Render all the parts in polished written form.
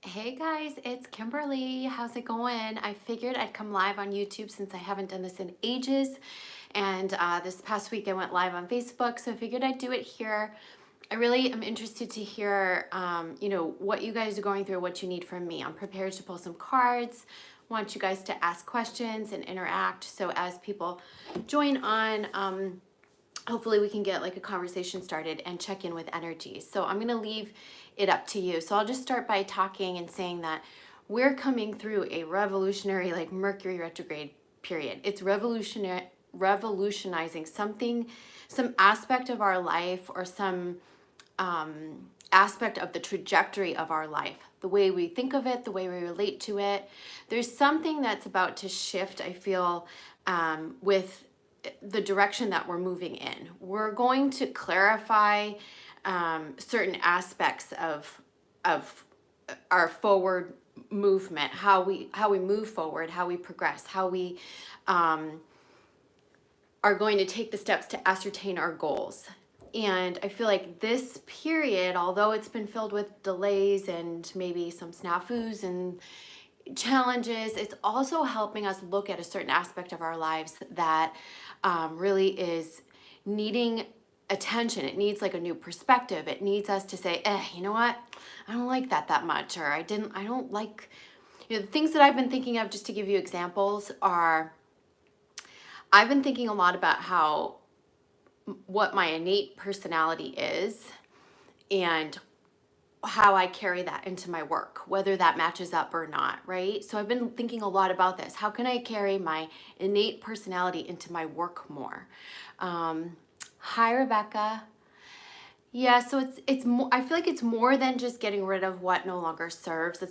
Hey guys, it's Kimberly. How's it going? I figured I'd come live on YouTube since I haven't done this in ages. And this past week I went live on Facebook, so I figured I'd do it here. I really am interested to hear, what you guys are going through, what you need from me. I'm prepared to pull some cards. Want you guys to ask questions and interact. So as people join on, hopefully we can get like a conversation started and check in with energy. So I'm going to leave it up to you. So I'll just start by talking and saying that we're coming through a revolutionary like Mercury retrograde period. It's revolutionizing something, some aspect of our life or some aspect of the trajectory of our life, the way we think of it, the way we relate to it. There's something that's about to shift, I feel, with the direction that we're moving in. We're going to clarify certain aspects of our forward movement, how we move forward, how we progress, how we are going to take the steps to ascertain our goals. And I feel like this period, although it's been filled with delays and maybe some snafus and challenges, it's also helping us look at a certain aspect of our lives that really is needing attention. It needs like a new perspective. It needs us to say, you know what? I don't like that much, or I don't like, the things that I've been thinking of, just to give you examples, are I've been thinking a lot about what my innate personality is and how I carry that into my work, whether that matches up or not, right? So I've been thinking a lot about this. How can I carry my innate personality into my work more? Hi, Rebecca. Yeah, so it's more, I feel like it's more than just getting rid of what no longer serves.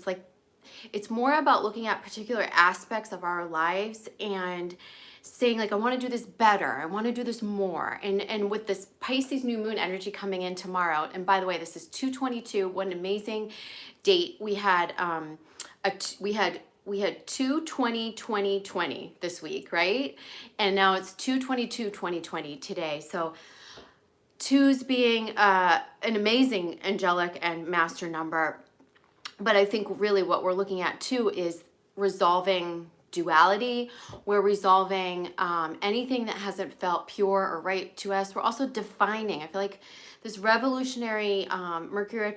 It's more about looking at particular aspects of our lives and saying like, I want to do this better. I want to do this more. And with this Pisces new moon energy coming in tomorrow, and by the way, this is 222. What an amazing date. We had 2/20/2020 this week, right? And now it's 2/22/2020 today. So twos being an amazing angelic and master number. But I think really what we're looking at too is resolving duality. We're resolving anything that hasn't felt pure or right to us. We're also defining. I feel like this revolutionary Mercury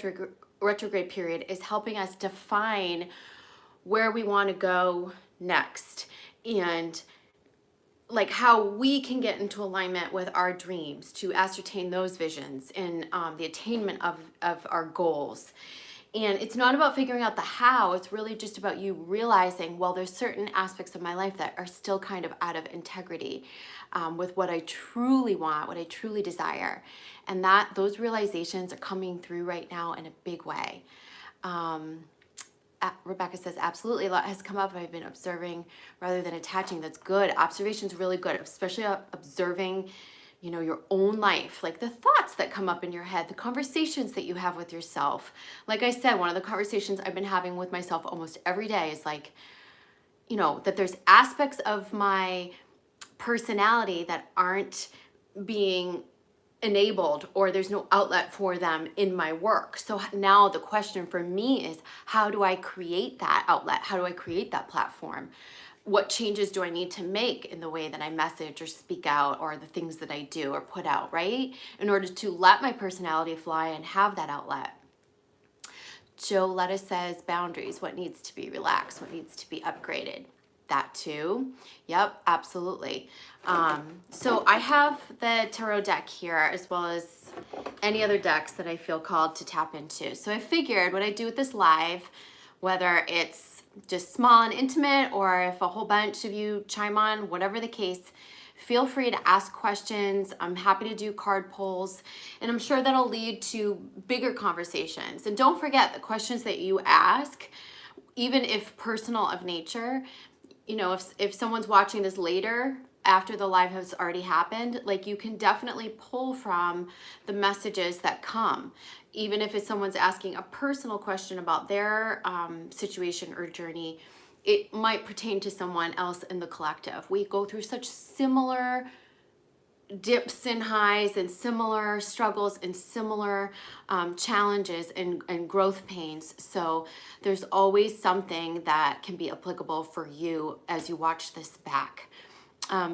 retrograde period is helping us define where we want to go next, and like how we can get into alignment with our dreams to ascertain those visions and the attainment of our goals. And it's not about figuring out the how, it's really just about you realizing, well, there's certain aspects of my life that are still kind of out of integrity with what I truly want, what I truly desire. And that those realizations are coming through right now in a big way. Rebecca says, absolutely, a lot has come up. I've been observing rather than attaching. That's good. Observation is really good, especially observing, your own life, like the thoughts that come up in your head, the conversations that you have with yourself. Like I said, one of the conversations I've been having with myself almost every day is like, that there's aspects of my personality that aren't being enabled, or there's no outlet for them in my work. So now the question for me is, how do I create that outlet? How do I create that platform? What changes do I need to make in the way that I message or speak out, or the things that I do or put out, right? In order to let my personality fly and have that outlet. Joe Lettuce says, boundaries, what needs to be relaxed, what needs to be upgraded. That too. Yep, absolutely. So I have the tarot deck here, as well as any other decks that I feel called to tap into. So I figured what I do with this live, whether it's just small and intimate, or if a whole bunch of you chime on, whatever the case, feel free to ask questions. I'm happy to do card pulls, and I'm sure that'll lead to bigger conversations. And don't forget, the questions that you ask, even if personal of nature, if someone's watching this later after the live has already happened, like, you can definitely pull from the messages that come. Even if it's someone's asking a personal question about their situation or journey, it might pertain to someone else in the collective. We go through such similar dips and highs and similar struggles and similar challenges and growth pains. So there's always something that can be applicable for you as you watch this back.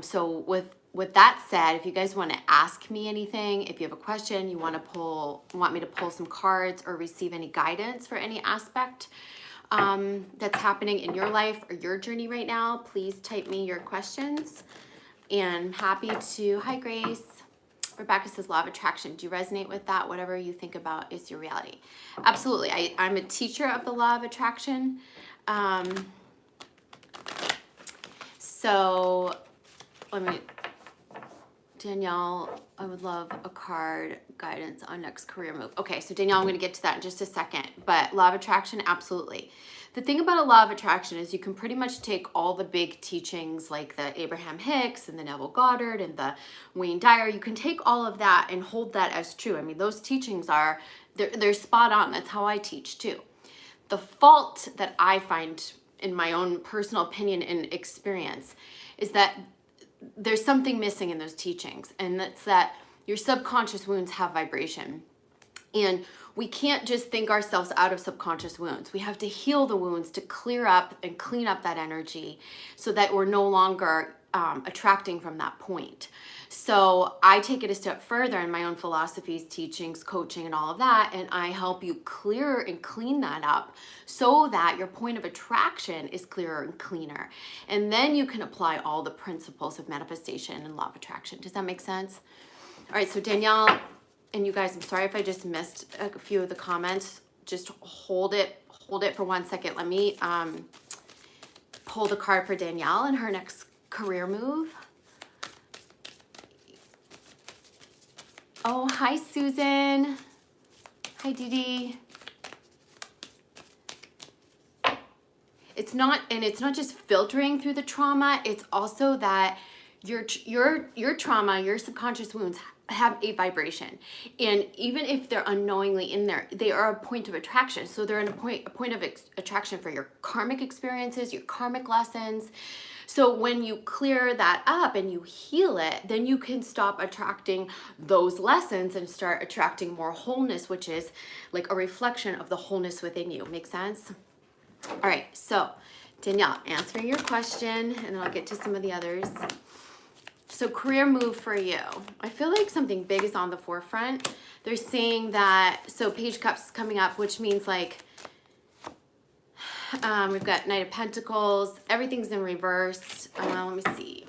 So with that said, if you guys want to ask me anything, if you have a question, you want me to pull some cards or receive any guidance for any aspect that's happening in your life or your journey right now, please type me your questions. And happy to, hi Grace. Rebecca says law of attraction. Do you resonate with that? Whatever you think about is your reality. Absolutely. I'm a teacher of the law of attraction. So Danielle, I would love a card guidance on next career move. Okay, so Danielle, I'm going to get to that in just a second. But law of attraction, absolutely. The thing about a law of attraction is you can pretty much take all the big teachings like the Abraham Hicks and the Neville Goddard and the Wayne Dyer. You can take all of that and hold that as true. I mean, those teachings they're spot on. That's how I teach too. The fault that I find in my own personal opinion and experience is that there's something missing in those teachings, and that's that your subconscious wounds have vibration. And we can't just think ourselves out of subconscious wounds. We have to heal the wounds to clear up and clean up that energy so that we're no longer attracting from that point. So I take it a step further in my own philosophies, teachings, coaching, and all of that, and I help you clear and clean that up so that your point of attraction is clearer and cleaner. And then you can apply all the principles of manifestation and law of attraction. Does that make sense? All right, so Danielle, and you guys, I'm sorry if I just missed a few of the comments. Just hold it for 1 second. Let me pull the card for Danielle and her next career move. Oh, hi, Susan. Hi, Dee Dee. It's not just filtering through the trauma. It's also that your trauma, your subconscious wounds have a vibration. And even if they're unknowingly in there, they are a point of attraction. So they're a point of attraction for your karmic experiences, your karmic lessons. So when you clear that up and you heal it, then you can stop attracting those lessons and start attracting more wholeness, which is like a reflection of the wholeness within you. Make sense? All right, so Danielle, answering your question, and then I'll get to some of the others. So career move for you. I feel like something big is on the forefront. They're saying that, so Page Cups coming up, which means like, we've got Knight of Pentacles. Everything's in reverse. Let me see.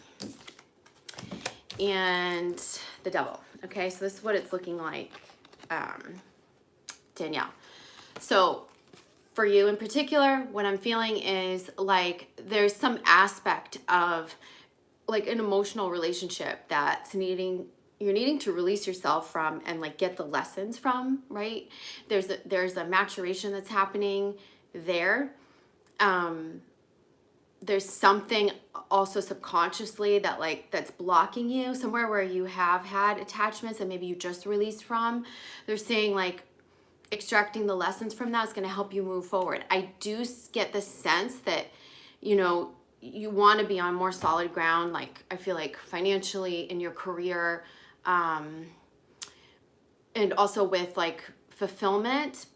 And the Devil. Okay, so this is what it's looking like, Danielle. So for you in particular, what I'm feeling is like there's some aspect of like an emotional relationship that's you're needing to release yourself from and like get the lessons from, right? There's a maturation that's happening there. There's something also subconsciously that's blocking you somewhere where you have had attachments that maybe you just released from. They're saying like extracting the lessons from that is going to help you move forward. I do get the sense that, you know, you want to be on more solid ground. Like I feel like financially in your career, and also with like fulfillment,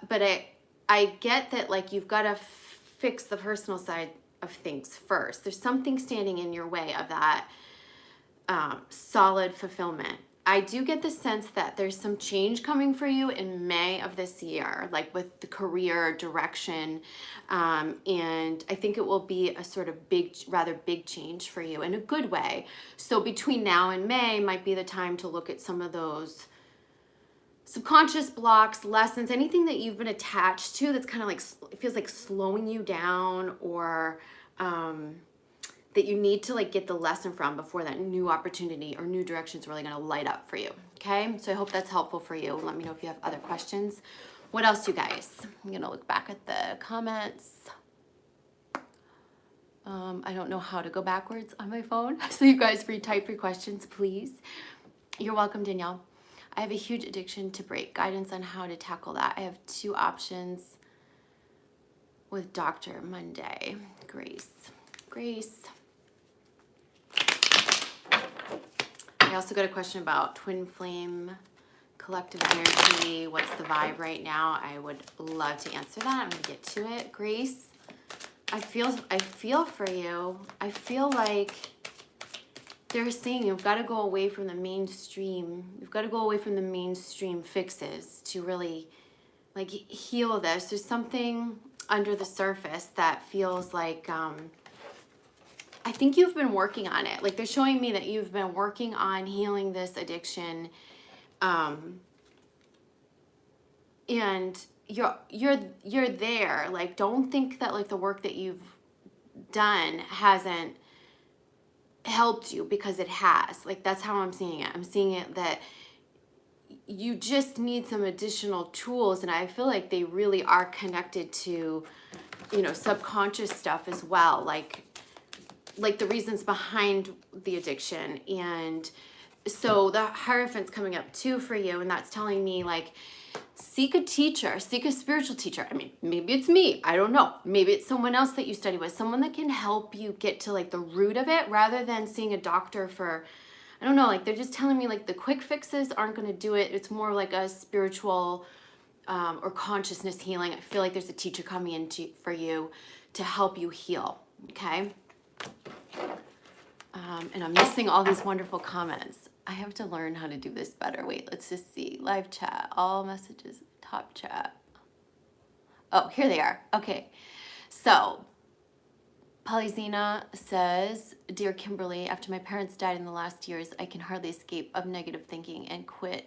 but I get that like you've got to fix the personal side of things first. There's something standing in your way of that solid fulfillment. I do get the sense that there's some change coming for you in May of this year, like with the career direction, and I think it will be a sort of rather big change for you in a good way. So between now and May might be the time to look at some of those subconscious blocks, lessons, anything that you've been attached to that's kind of like, it feels like slowing you down, or that you need to like get the lesson from before that new opportunity or new direction is really going to light up for you. Okay, so I hope that's helpful for you. Let me know if you have other questions. What else, you guys? I'm going to look back at the comments. I don't know how to go backwards on my phone, so you guys retype your questions, please. You're welcome, Danielle. I have a huge addiction to break. Guidance on how to tackle that. I have 2 options with Dr. Monday. Grace. I also got a question about twin flame collective energy. What's the vibe right now? I would love to answer that. I'm gonna get to it. Grace, I feel for you. I feel like they're saying you've got to go away from the mainstream. You've got to go away from the mainstream fixes to really like heal this. There's something under the surface that feels like I think you've been working on it. Like they're showing me that you've been working on healing this addiction, and you're there. Like don't think that like the work that you've done hasn't helped you, because it has. Like that's how I'm seeing it. I'm seeing it that you just need some additional tools, and I feel like they really are connected to, you know, subconscious stuff as well, like the reasons behind the addiction. And so the Hierophant's coming up too for you, and that's telling me like seek a teacher, seek a spiritual teacher. I mean, maybe it's me, I don't know. Maybe it's someone else that you study with, someone that can help you get to like the root of it, rather than seeing a doctor for, I don't know, like they're just telling me like the quick fixes aren't going to do it. It's more like a spiritual or consciousness healing. I feel like there's a teacher coming in for you to help you heal, okay? And I'm missing all these wonderful comments. I have to learn how to do this better. Wait, let's just see. Live chat, all messages, top chat. Oh, here they are. Okay. So, Polyzina says, Dear Kimberly, after my parents died in the last years, I can hardly escape of negative thinking and quilt.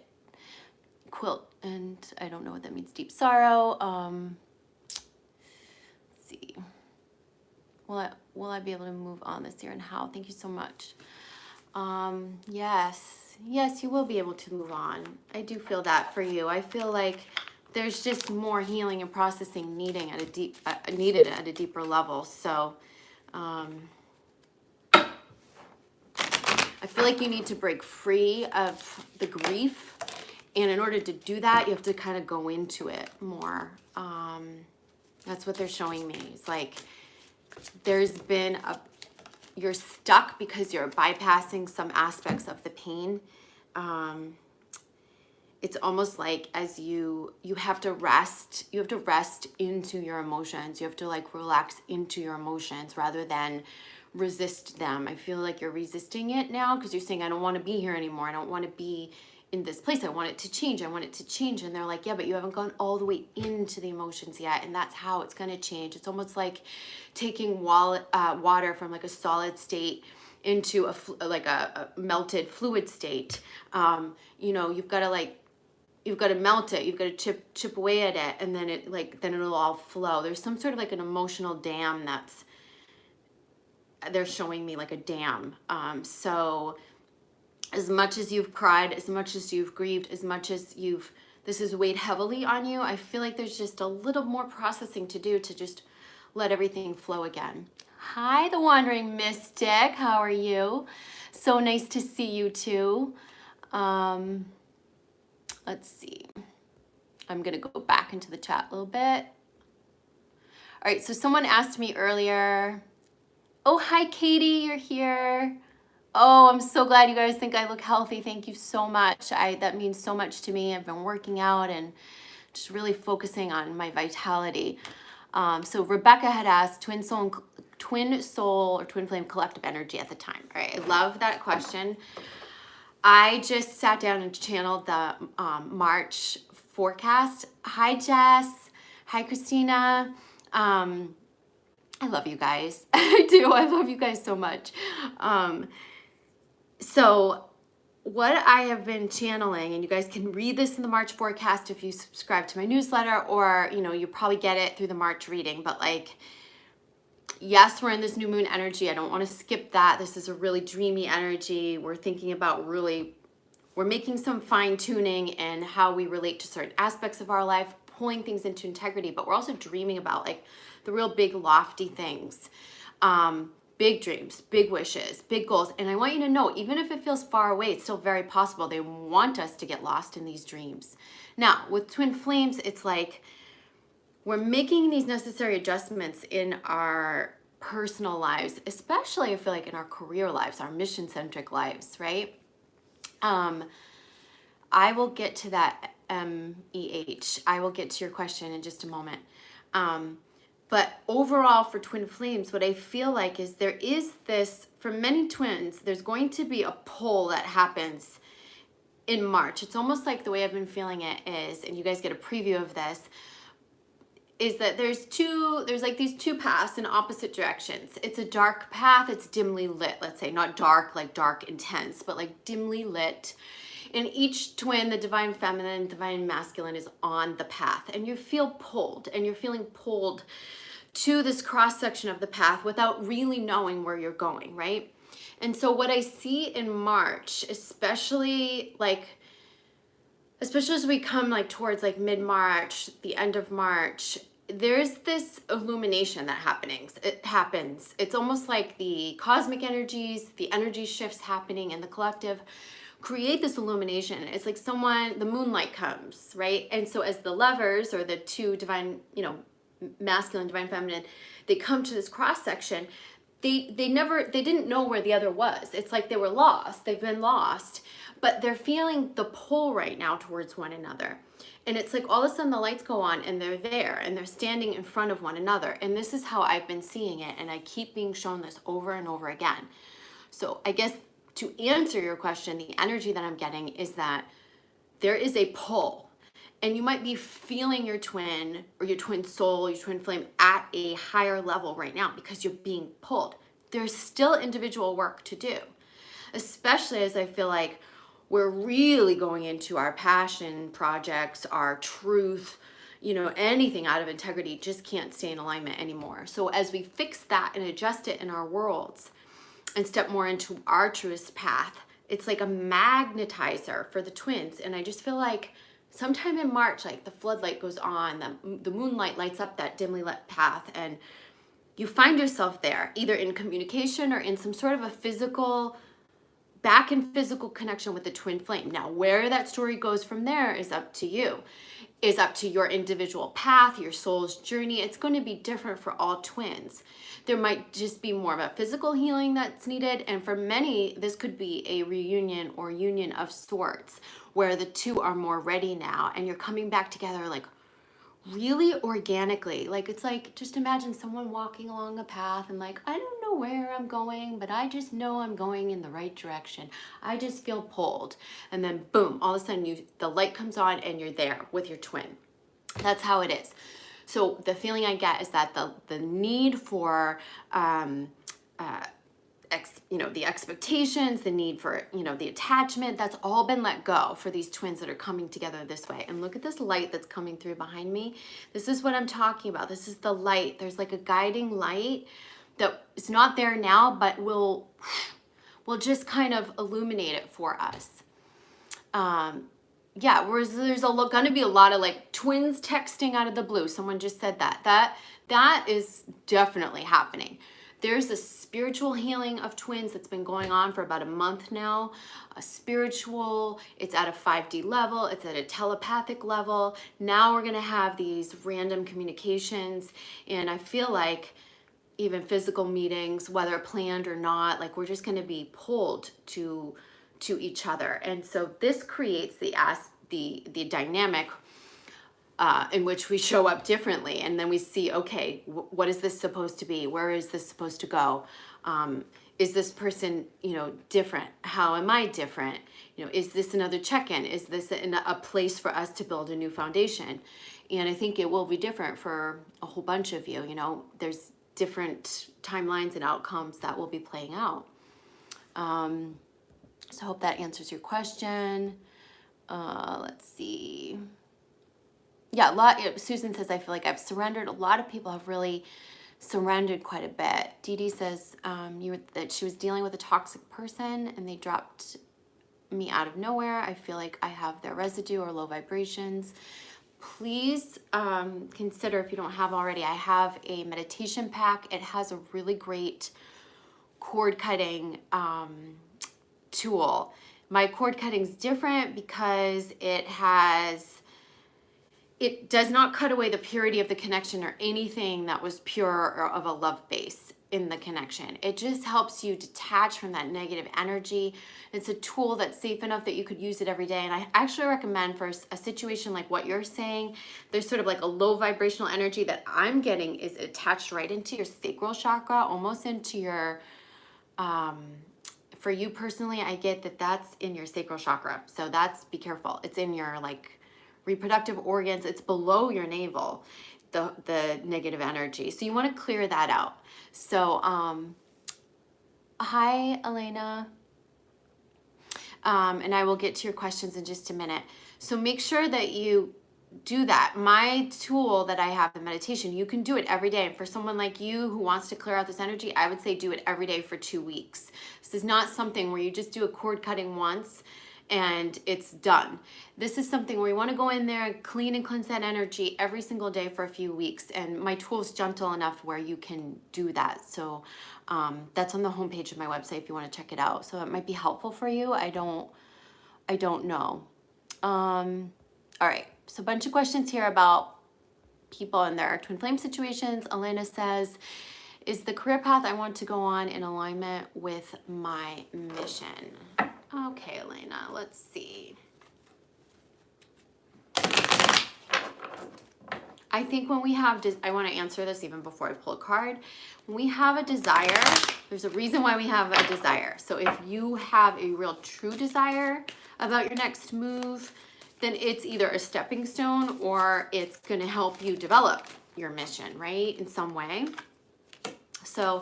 And I don't know what that means. Deep sorrow. Let's see. Will I be able to move on this year, and how? Thank you so much. Yes, you will be able to move on. I do feel that for you. I feel like there's just more healing and processing needed at a deeper level. So, I feel like you need to break free of the grief, and in order to do that, you have to kind of go into it more. That's what they're showing me. It's like there's been you're stuck because you're bypassing some aspects of the pain. It's almost like as you have to rest into your emotions. You have to like relax into your emotions rather than resist them. I feel like you're resisting it now because you're saying, I don't want to be here anymore. I don't want to be in this place. I want it to change. I want it to change. And they're like, yeah, but you haven't gone all the way into the emotions yet. And that's how it's going to change. It's almost like taking water from like a solid state into a melted fluid state. You know, you've got to melt it. You've got to chip away at it. And then then it'll all flow. There's some sort of like an emotional dam they're showing me like a dam. So as much as you've cried, as much as you've grieved, as much as this has weighed heavily on you, I feel like there's just a little more processing to do to just let everything flow again. Hi, the Wandering Mystic. How are you? So nice to see you too. Let's see. I'm going to go back into the chat a little bit. All right, so someone asked me earlier. Oh, hi, Katie, you're here. Oh, I'm so glad you guys think I look healthy. Thank you so much. That means so much to me. I've been working out and just really focusing on my vitality. So Rebecca had asked twin soul or twin flame collective energy at the time. All right, I love that question. I just sat down and channeled the March forecast. Hi, Jess. Hi, Christina. I love you guys. I do. I love you guys so much. So what I have been channeling, and you guys can read this in the March forecast if you subscribe to my newsletter, or, you know, you probably get it through the March reading, but like, yes, we're in this new moon energy. I don't want to skip that. This is a really dreamy energy. We're thinking about we're making some fine tuning in how we relate to certain aspects of our life, pulling things into integrity, but we're also dreaming about like the real big lofty things. Big dreams, big wishes, big goals. And I want you to know, even if it feels far away, it's still very possible. They want us to get lost in these dreams. Now, with twin flames, it's like we're making these necessary adjustments in our personal lives, especially I feel like in our career lives, our mission-centric lives, right? Um, I will get to that, MEH. I will get to your question in just a moment. But overall, for twin flames, what I feel like is there is this, for many twins, there's going to be a pull that happens in March. It's almost like the way I've been feeling it is, and you guys get a preview of this, is that there's like these two paths in opposite directions. It's a dark path, it's dimly lit, let's say, not dark, like dark intense, but like dimly lit. And each twin, the divine feminine, divine masculine, is on the path, and you feel pulled, and you're feeling pulled to this cross section of the path without really knowing where you're going, right? And so what I see in March, especially as we come like towards like mid-March, the end of March, there's this illumination that happens. It's almost like the cosmic energies, the energy shifts happening in the collective create this illumination. It's like the moonlight comes, right? And so as the lovers, or the two divine, masculine, divine, feminine, they come to this cross section, they didn't know where the other was. It's like they were lost. They've been lost, but they're feeling the pull right now towards one another. And it's like all of a sudden the lights go on and they're there and they're standing in front of one another. And this is how I've been seeing it. And I keep being shown this over and over again. So I guess to answer your question, the energy that I'm getting is that there is a pull. And you might be feeling your twin or your twin soul, your twin flame at a higher level right now because you're being pulled. There's still individual work to do, especially as I feel like we're really going into our passion projects, our truth, anything out of integrity just can't stay in alignment anymore. So as we fix that and adjust it in our worlds and step more into our truest path, it's like a magnetizer for the twins. And I just feel like sometime in March, like the floodlight goes on, the moonlight lights up that dimly lit path, and you find yourself there, either in communication or in some sort of a physical connection with the twin flame. Now, where that story goes from there is up to you, is up to your individual path, your soul's journey. It's going to be different for all twins. There might just be more of a physical healing that's needed. And for many, this could be a reunion or union of sorts where the two are more ready now and you're coming back together like really organically. Like, it's like, just imagine someone walking along a path and like, I don't know where I'm going, but I just know I'm going in the right direction. I just feel pulled. And then boom, all of a sudden the light comes on and you're there with your twin. That's how it is. So the feeling I get is that the need for the expectations, the need for, the attachment, that's all been let go for these twins that are coming together this way. And look at this light that's coming through behind me. This is what I'm talking about. This is the light. There's like a guiding light that is not there now, but will just kind of illuminate it for us. Whereas there's going to be a lot of like twins texting out of the blue. Someone just said that is definitely happening. There's a spiritual healing of twins that's been going on for about a month now. It's at a 5D level. It's at a telepathic level. Now we're going to have these random communications. And I feel like even physical meetings, whether planned or not, like we're just going to be pulled to each other. And so this creates the dynamic in which we show up differently. And then we see, okay, what is this supposed to be? Where is this supposed to go? Is this person, different? How am I different? Is this another check-in? Is this a place for us to build a new foundation? And I think it will be different for a whole bunch of you. There's different timelines and outcomes that will be playing out. So I hope that answers your question. Let's see. Yeah, Susan says, I feel like I've surrendered. A lot of people have really surrendered quite a bit. Dee Dee says that she was dealing with a toxic person and they dropped me out of nowhere. I feel like I have their residue or low vibrations. Please consider, if you don't have already, I have a meditation pack. It has a really great cord cutting tool. My cord cutting is different because it does not cut away the purity of the connection or anything that was pure or of a love base. in the connection. It just helps you detach from that negative energy. It's a tool that's safe enough that you could use it every day. And I actually recommend for a situation like what you're saying, there's sort of like a low vibrational energy that I'm getting is attached right into your sacral chakra, almost into your, for you personally, I get that that's in your sacral chakra. So that's, be careful. It's in your like reproductive organs. It's below your navel, the negative energy. So you want to clear that out. So, hi, Elena. And I will get to your questions in just a minute. So make sure that you do that. My tool that I have, the meditation, you can do it every day. And for someone like you who wants to clear out this energy, I would say do it every day for 2 weeks. This is not something where you just do a cord cutting once and it's done. This is something where you want to go in there and clean and cleanse that energy every single day for a few weeks. And my tool is gentle enough where you can do that. So that's on the homepage of my website if you want to check it out. So it might be helpful for you. I don't know. All right. So a bunch of questions here about people and their twin flame situations. Elena says, is the career path I want to go on in alignment with my mission? Okay, Elena, let's see. I think when we have, I want to answer this even before I pull a card. When we have a desire, there's a reason why we have a desire. So if you have a real true desire about your next move, then it's either a stepping stone or it's going to help you develop your mission, right? In some way. So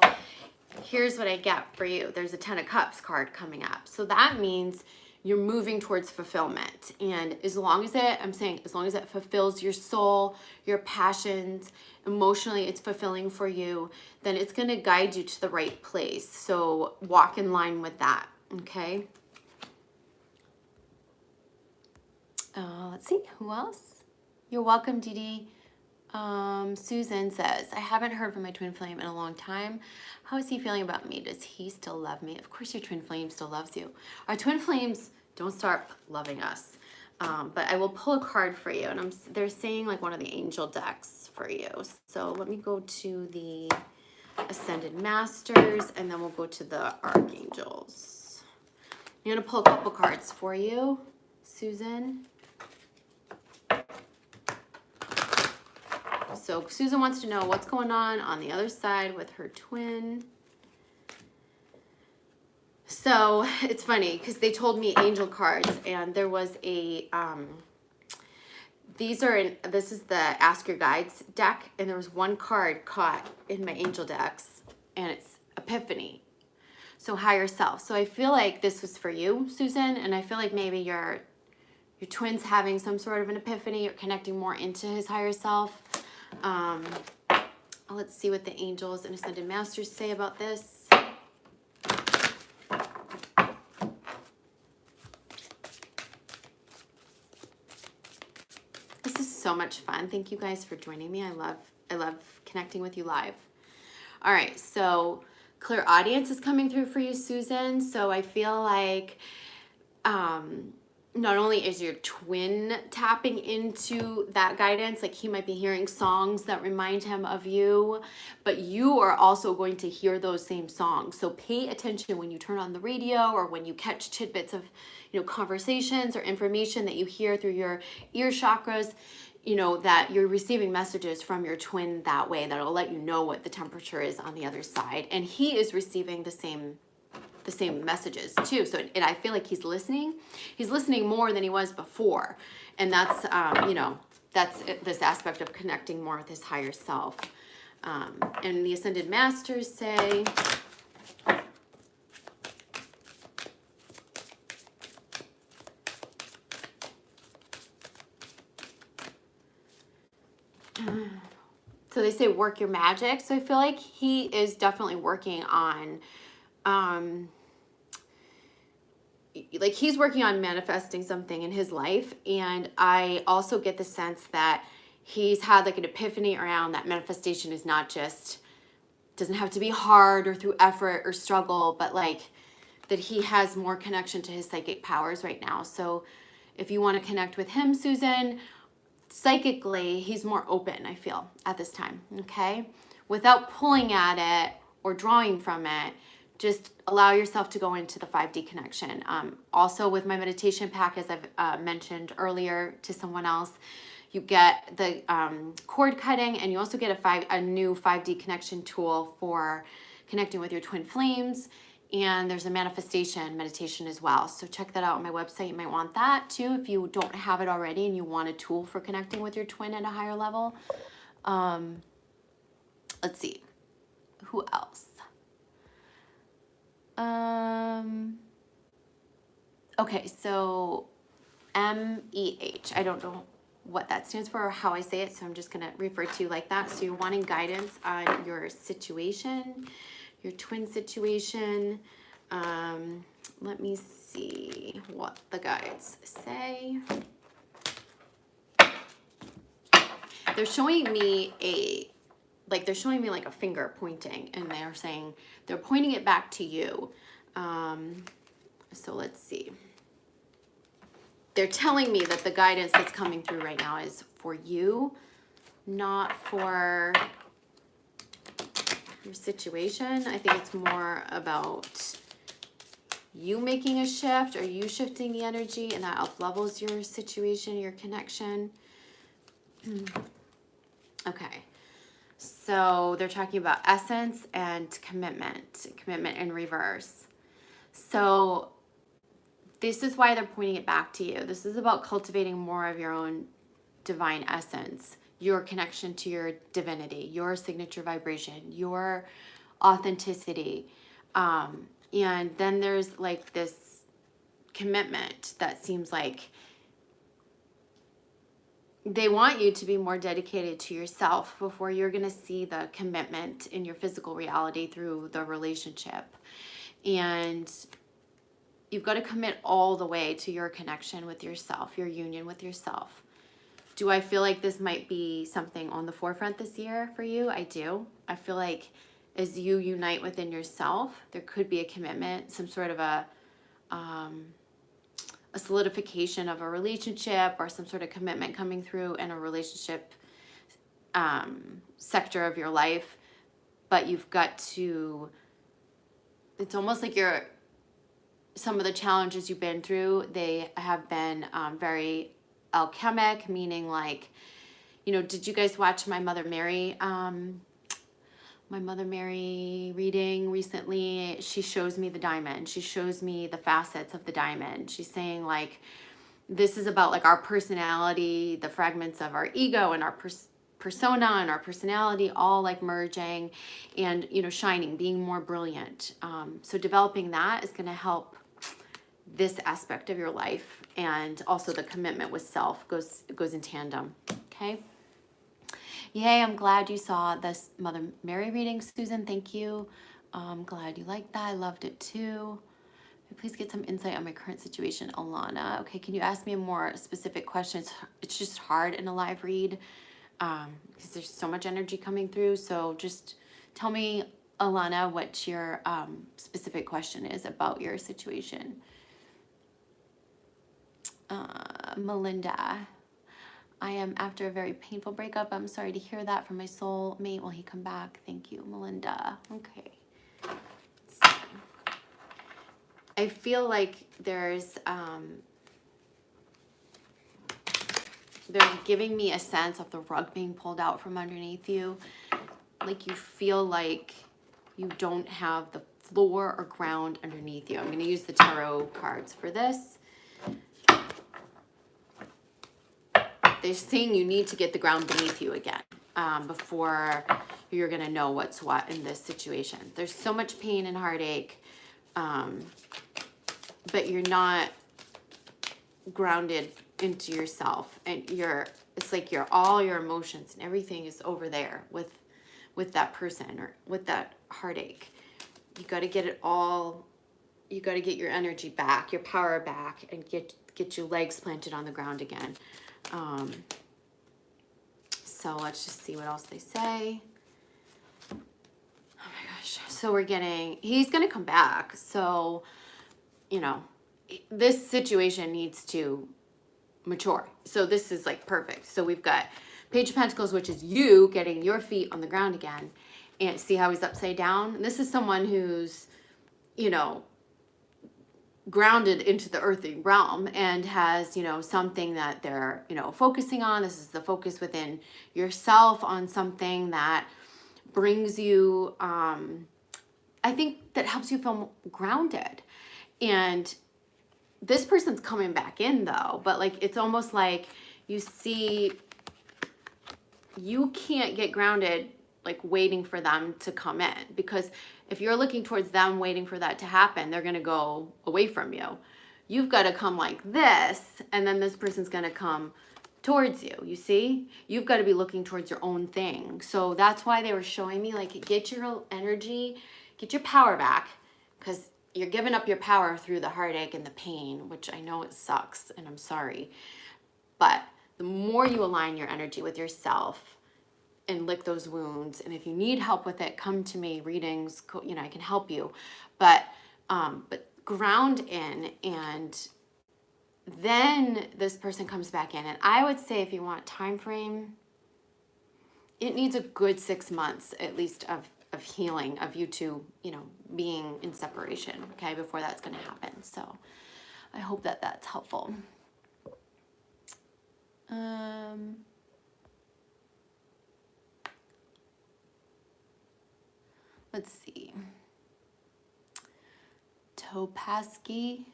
here's what I get for you. There's a 10 of Cups card coming up. So that means you're moving towards fulfillment. And as long as it fulfills your soul, your passions, emotionally it's fulfilling for you, then it's going to guide you to the right place. So walk in line with that, okay? Let's see, who else? You're welcome, Dee Dee. Susan says, I haven't heard from my twin flame in a long time. How is he feeling about me? Does he still love me? Of course your twin flame still loves you. Our twin flames don't start loving us. But I will pull a card for you. And they're saying like one of the angel decks for you. So let me go to the Ascended Masters and then we'll go to the Archangels. I'm going to pull a couple cards for you, Susan. So Susan wants to know what's going on the other side with her twin. So it's funny because they told me angel cards and there was a, this is the Ask Your Guides deck and there was one card caught in my angel decks and it's Epiphany. So higher self. So I feel like this was for you, Susan, and I feel like maybe your twin's having some sort of an epiphany or connecting more into his higher self. Let's see what the angels and Ascended Masters say about this. This is so much fun. Thank you guys for joining me. I love connecting with you live. All right, so clear audience is coming through for you, Susan. So I feel like not only is your twin tapping into that guidance, like he might be hearing songs that remind him of you, but you are also going to hear those same songs. So pay attention when you turn on the radio or when you catch tidbits of, conversations or information that you hear through your ear chakras, that you're receiving messages from your twin that way that'll let you know what the temperature is on the other side. And he is receiving the same messages too. So, and I feel like he's listening more than he was before. And that's, that's this aspect of connecting more with his higher self. And the Ascended Masters say, so they say work your magic. So I feel like he is definitely working on, like he's working on manifesting something in his life. And I also get the sense that he's had like an epiphany around that manifestation is not just, doesn't have to be hard or through effort or struggle, but like that he has more connection to his psychic powers right now. So if you want to connect with him, Susan, psychically, he's more open, I feel, at this time, okay? Without pulling at it or drawing from it, just allow yourself to go into the 5D connection. Also with my meditation pack, as I've mentioned earlier to someone else, you get the cord cutting, and you also get a new 5D connection tool for connecting with your twin flames. And there's a manifestation meditation as well. So check that out on my website. You might want that too if you don't have it already and you want a tool for connecting with your twin at a higher level. Let's see. Who else? Okay, so MEH. I don't know what that stands for or how I say it, so I'm just going to refer to you like that. So you're wanting guidance on your situation, your twin situation. Let me see what the guides say. They're showing me they're showing me like a finger pointing, and they're saying they're pointing it back to you. So let's see. They're telling me that the guidance that's coming through right now is for you, not for your situation. I think it's more about you making a shift, or you shifting the energy, and that up levels your situation, your connection. Okay. So they're talking about essence and commitment in reverse. So this is why they're pointing it back to you. This is about cultivating more of your own divine essence, your connection to your divinity, your signature vibration, your authenticity. And then there's like this commitment that seems like they want you to be more dedicated to yourself before you're going to see the commitment in your physical reality through the relationship. And you've got to commit all the way to your connection with yourself, your union with yourself. Do I feel like this might be something on the forefront this year for you? I do. I feel like as you unite within yourself, there could be a commitment, some sort of a solidification of a relationship, or some sort of commitment coming through in a relationship sector of your life. But you've got to, it's almost like some of the challenges you've been through, they have been very alchemic, meaning like, did you guys watch my Mother Mary reading recently? She shows me the diamond. She shows me the facets of the diamond. She's saying like, this is about like our personality, the fragments of our ego and our persona and our personality all like merging and, shining, being more brilliant. So developing that is going to help this aspect of your life, and also the commitment with self goes in tandem. Okay. Yay, I'm glad you saw this Mother Mary reading, Susan. Thank you. I'm glad you liked that. I loved it too. Please get some insight on my current situation, Alana. Okay, can you ask me a more specific question? It's just hard in a live read because there's so much energy coming through. So just tell me, Alana, what your specific question is about your situation. Melinda, I am after a very painful breakup. I'm sorry to hear that from my soulmate. Will he come back? Thank you, Melinda. Okay. I feel like there's giving me a sense of the rug being pulled out from underneath you. Like you feel like you don't have the floor or ground underneath you. I'm going to use the tarot cards for this. They're saying you need to get the ground beneath you again before you're going to know what's what in this situation. There's so much pain and heartache, but you're not grounded into yourself, and it's like all your emotions and everything is over there with that person or with that heartache. You got to get it all. You got to get your energy back, your power back, and get your legs planted on the ground again. So let's just see what else they say. Oh my gosh. So he's going to come back. So, this situation needs to mature. So this is like perfect. So we've got Page of Pentacles, which is you getting your feet on the ground again. And see how he's upside down? This is someone who's, you know, grounded into the earthly realm and has, you know, something that they're, you know, focusing on. This is the focus within yourself on something that brings you, I think that helps you feel grounded. And this person's coming back in though, but like, it's almost like you see, you can't get grounded like waiting for them to come in, because if you're looking towards them waiting for that to happen, they're going to go away from you. You've got to come like this, and then this person's going to come towards you. You see, you've got to be looking towards your own thing. So that's why they were showing me, like, get your energy, get your power back, because you're giving up your power through the heartache and the pain, which I know it sucks, and I'm sorry. But the more you align your energy with yourself and lick those wounds, and if you need help with it, come to me, readings, you know, I can help you. But ground in, and then this person comes back in. And I would say, if you want time frame, it needs a good 6 months at least of healing, of you two, you know, being in separation, okay, before that's going to happen. So I hope that that's helpful. Let's see. Topaski.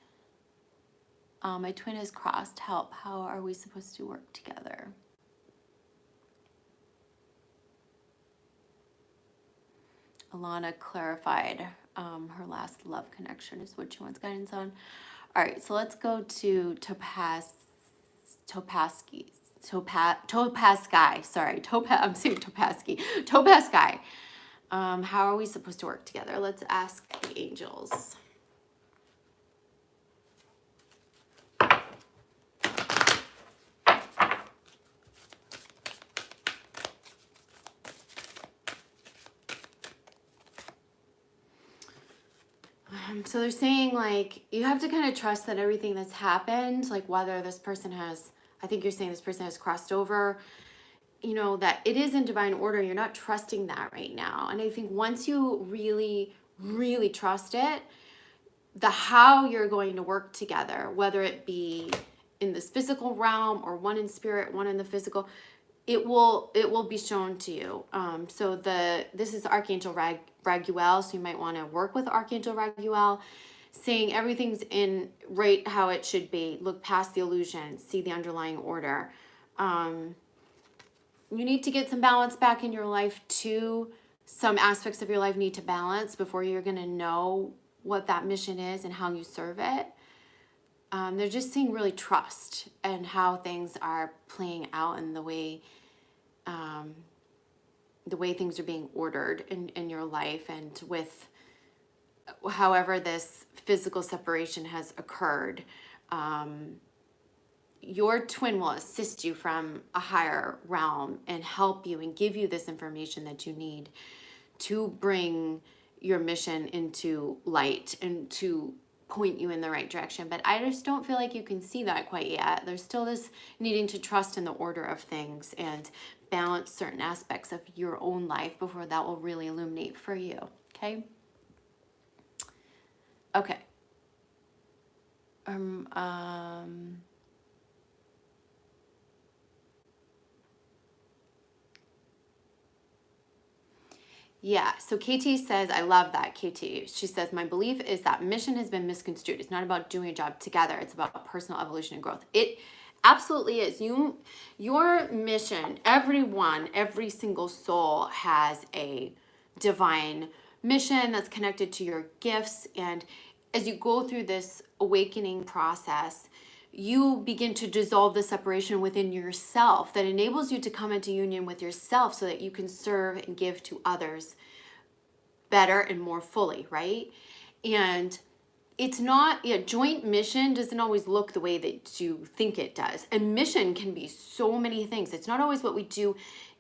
My twin is crossed. Help. How are we supposed to work together? Alana clarified her last love connection is what she wants guidance on. All right, so let's go to Topaski. I'm saying Topaski. Topaski. How are we supposed to work together? Let's ask the angels. So they're saying, like, you have to kind of trust that everything that's happened, like whether this person has, I think you're saying this person has crossed over, you know, that it is in divine order. You're not trusting that right now. And I think once you really, really trust it, the how you're going to work together, whether it be in this physical realm or one in spirit, one in the physical, it will be shown to you. So this is Archangel Raguel, so you might want to work with Archangel Raguel, saying everything's in right how it should be. Look past the illusion, see the underlying order. You need to get some balance back in your life too. Some aspects of your life need to balance before you're going to know what that mission is and how you serve it. They're just saying really trust and how things are playing out and the way things are being ordered in your life, and with however this physical separation has occurred. Your twin will assist you from a higher realm and help you and give you this information that you need to bring your mission into light and to point you in the right direction. But I just don't feel like you can see that quite yet. There's still this needing to trust in the order of things and balance certain aspects of your own life before that will really illuminate for you. Okay? Okay. Yeah, so KT says, I love that, KT. She says, my belief is that mission has been misconstrued. It's not about doing a job together. It's about personal evolution and growth. It absolutely is. Your mission, everyone, every single soul has a divine mission that's connected to your gifts. And as you go through this awakening process, you begin to dissolve the separation within yourself that enables you to come into union with yourself so that you can serve and give to others better and more fully, right? And it's not, joint mission doesn't always look the way that you think it does. And mission can be so many things. It's not always what we do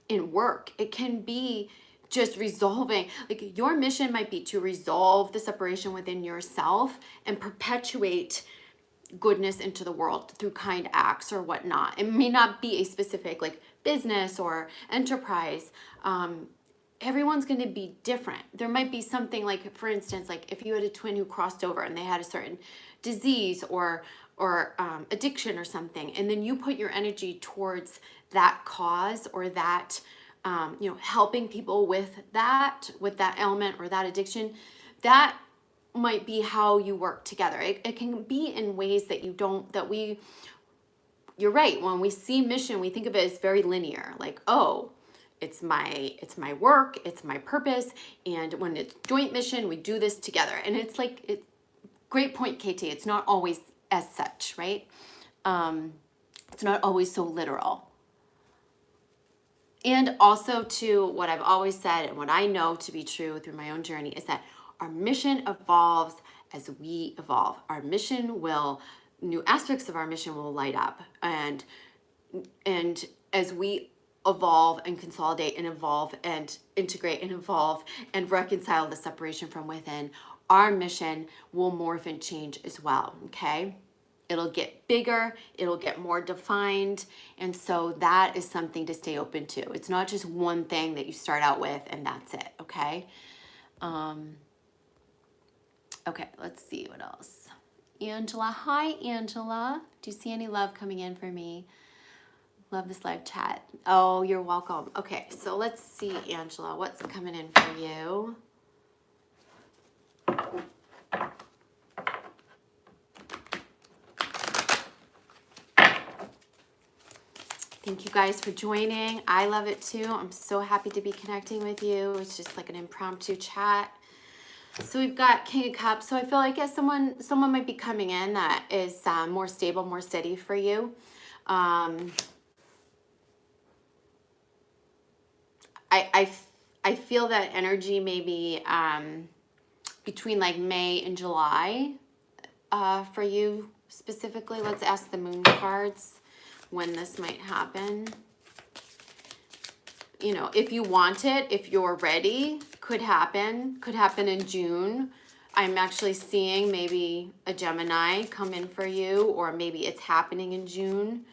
in work. It can be just resolving, like your mission might be to resolve the separation within yourself and perpetuate goodness into the world through kind acts or whatnot. It may not be a specific like business or enterprise. everyone's going to be different. There might be something like, for instance, like if you had a twin who crossed over and they had a certain disease or addiction or something, and then you put your energy towards that cause or that, helping people with that ailment or that addiction, that might be how you work together. It can be in ways that you're right. When we see mission, we think of it as very linear, like, oh, it's my work, it's my purpose, and when it's joint mission, we do this together. And it's like, great point, KT. It's not always as such, right? It's not always so literal. And also, too, what I've always said and what I know to be true through my own journey is that our mission evolves as we evolve. Our mission new aspects of our mission will light up. And as we evolve and consolidate and evolve and integrate and evolve and reconcile the separation from within, our mission will morph and change as well, okay? It'll get bigger, it'll get more defined, and so that is something to stay open to. It's not just one thing that you start out with and that's it, okay? Okay, let's see what else. Angela, hi Angela. Do you see any love coming in for me? Love this live chat. Oh, you're welcome. Okay, so let's see, Angela, what's coming in for you? Thank you guys for joining. I love it too. I'm so happy to be connecting with you. It's just like an impromptu chat. So we've got King of Cups. So I feel like someone might be coming in that is more stable, more steady for you. I feel that energy maybe between like May and July for you specifically. Let's ask the moon cards when this might happen. You know, if you want it, if you're ready, could happen in June. I'm actually seeing maybe a Gemini come in for you, or maybe it's happening in June.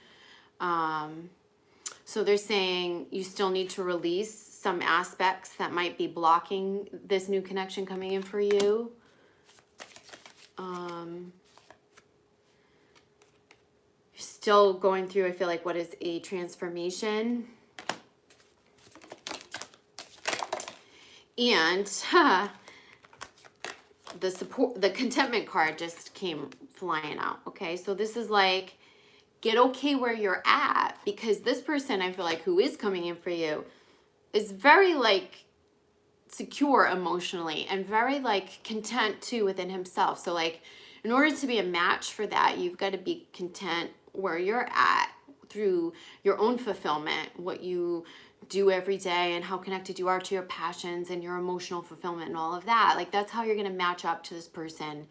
So they're saying you still need to release some aspects that might be blocking this new connection coming in for you. You're still going through, I feel like, what is a transformation. And the contentment card just came flying out. Okay, so this is like, get okay where you're at, because this person, I feel like, who is coming in for you is very like secure emotionally and very like content too within himself. So like, in order to be a match for that, you've got to be content where you're at through your own fulfillment, what you do every day and how connected you are to your passions and your emotional fulfillment and all of that. Like, that's how you're going to match up to this person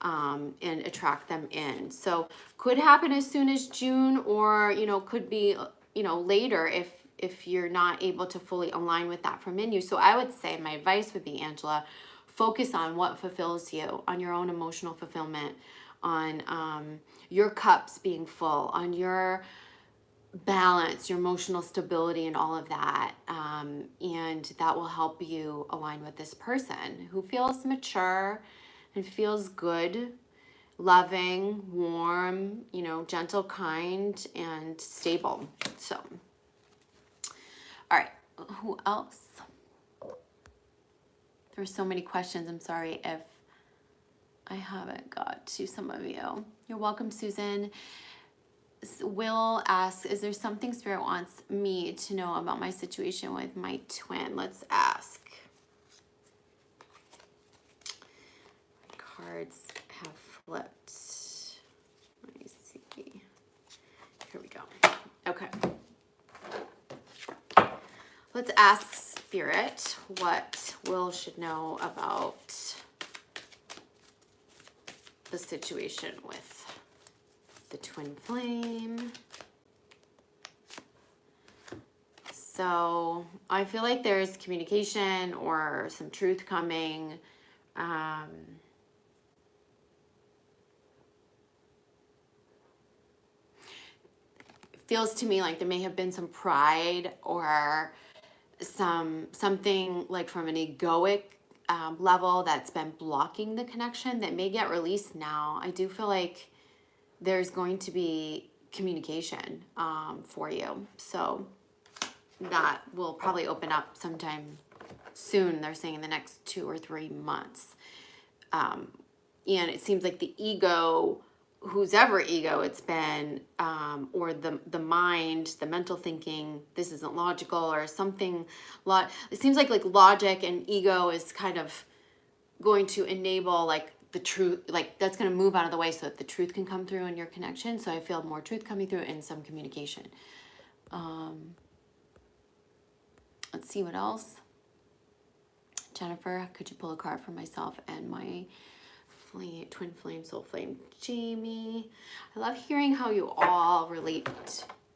and attract them in. So could happen as soon as June, or, you know, could be, you know, later if you're not able to fully align with that from in you. So I would say my advice would be, Angela, focus on what fulfills you, on your own emotional fulfillment, on your cups being full, on your balance, your emotional stability, and all of that. And that will help you align with this person who feels mature and feels good, loving, warm, you know, gentle, kind, and stable. So, all right, who else? There's so many questions. I'm sorry if I haven't got to some of you. You're welcome, Susan. Will asks, is there something Spirit wants me to know about my situation with my twin? Let's ask. Cards have flipped. Let me see. Here we go. Okay. Let's ask Spirit what Will should know about the situation with the twin flame. So I feel like there's communication or some truth coming. Feels to me like there may have been some pride or something like from an egoic level that's been blocking the connection that may get released now. I do feel like there's going to be communication for you. So that will probably open up sometime soon. They're saying in the next 2 or 3 months. And it seems like the ego, whose ever ego it's been, or the mind, the mental thinking, this isn't logical or something. It seems like logic and ego is kind of going to enable like the truth, like that's going to move out of the way so that the truth can come through in your connection. So I feel more truth coming through and some communication. Let's see what else. Jennifer, could you pull a card for myself and my twin flame, soul flame? Jamie, I love hearing how you all relate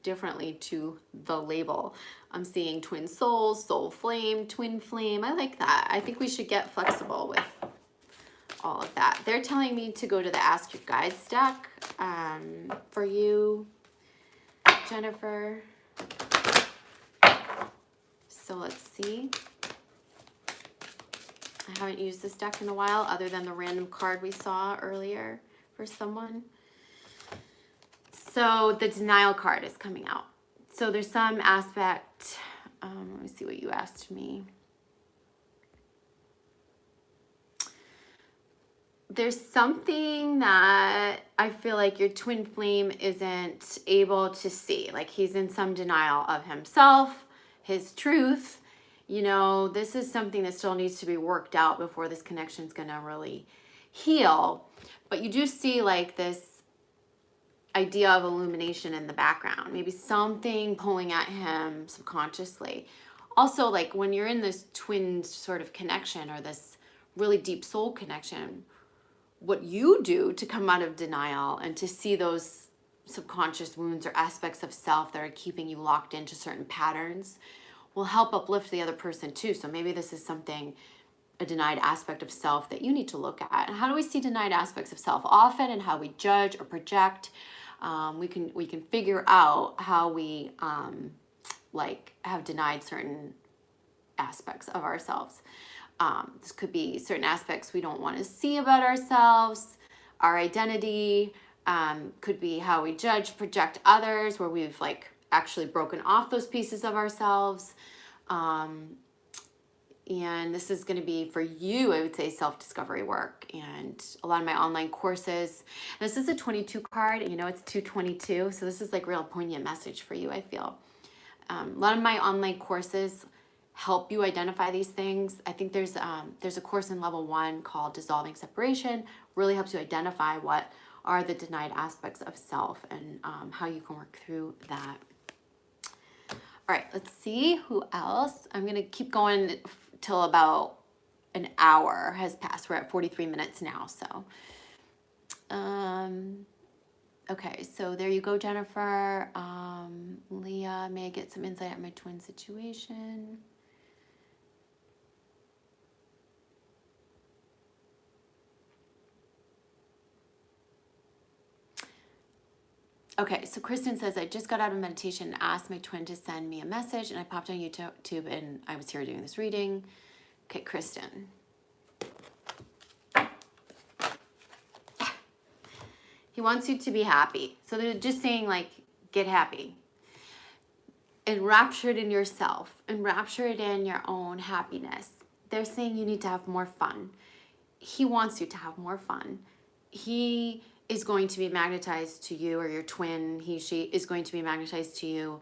differently to the label. I'm seeing twin souls, soul flame, twin flame. I like that. I think we should get flexible with all of that. They're telling me to go to the Ask Your Guides deck for you, Jennifer. So let's see. I haven't used this deck in a while other than the random card we saw earlier for someone. So the denial card is coming out. So there's some aspect, let me see what you asked me. There's something that I feel like your twin flame isn't able to see. Like he's in some denial of himself, his truth. You know, this is something that still needs to be worked out before this connection is going to really heal. But you do see like this idea of illumination in the background, maybe something pulling at him subconsciously. Also, like when you're in this twin sort of connection or this really deep soul connection, what you do to come out of denial and to see those subconscious wounds or aspects of self that are keeping you locked into certain patterns will help uplift the other person too. So maybe this is something, a denied aspect of self that you need to look at. And how do we see denied aspects of self? Often in how we judge or project. We can figure out how we like have denied certain aspects of ourselves. This could be certain aspects we don't want to see about ourselves, our identity, could be how we judge, project others, where we've like actually broken off those pieces of ourselves. And this is going to be for you, I would say, self-discovery work. And a lot of my online courses, this is a 22 card, and you know it's 222, so this is like real poignant message for you, I feel. A lot of my online courses help you identify these things. I think there's a course in level 1 called Dissolving Separation, really helps you identify what are the denied aspects of self and how you can work through that. All right, let's see who else. I'm gonna keep going till about an hour has passed. We're at 43 minutes now, so. Okay, so there you go, Jennifer. Leah, may I get some insight on my twin situation? Okay, so Kristen says, I just got out of meditation and asked my twin to send me a message, and I popped on YouTube and I was here doing this reading. Okay, Kristen. He wants you to be happy. So they're just saying, like, get happy. Enraptured in yourself. Enraptured in your own happiness. They're saying you need to have more fun. He wants you to have more fun. He is going to be magnetized to you, or your twin, he, she, is going to be magnetized to you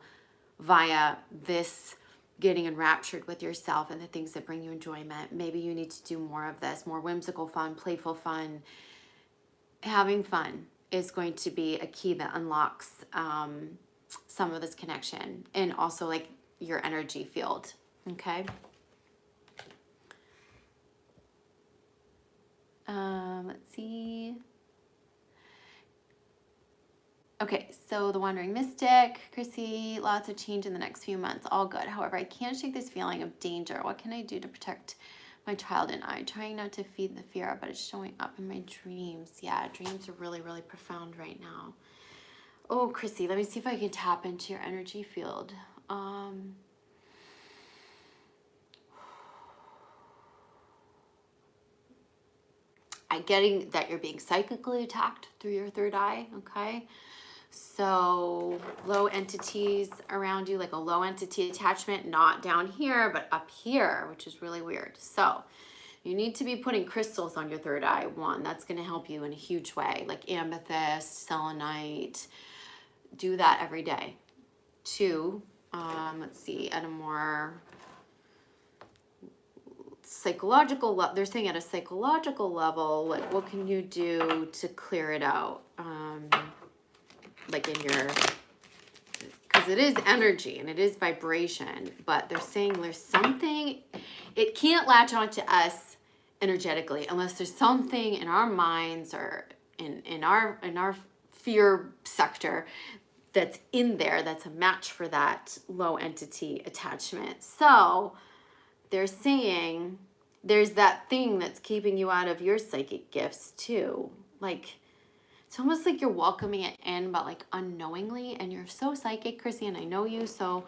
via this getting enraptured with yourself and the things that bring you enjoyment. Maybe you need to do more of this, more whimsical fun, playful fun. Having fun is going to be a key that unlocks some of this connection, and also like your energy field, okay? Let's see. Okay, so the Wandering Mystic, Chrissy, lots of change in the next few months, all good. However, I can't shake this feeling of danger. What can I do to protect my child and I? Trying not to feed the fear, but it's showing up in my dreams. Yeah, dreams are really, really profound right now. Oh, Chrissy, let me see if I can tap into your energy field. eye, getting that you're being psychically attacked through your third eye, okay? So low entities around you, like a low entity attachment, not down here, but up here, which is really weird. So you need to be putting crystals on your third eye. One, that's going to help you in a huge way, like amethyst, selenite. Do that every day. Two, let's see, at a more psychological level, they're saying at a psychological level, like what can you do to clear it out? Like in your, because it is energy and it is vibration, but they're saying there's something, it can't latch onto us energetically unless there's something in our minds or in our fear sector that's in there that's a match for that low entity attachment. So they're saying there's that thing that's keeping you out of your psychic gifts too. Like, it's almost like you're welcoming it in, but like unknowingly, and you're so psychic, Chrissy, and I know you, so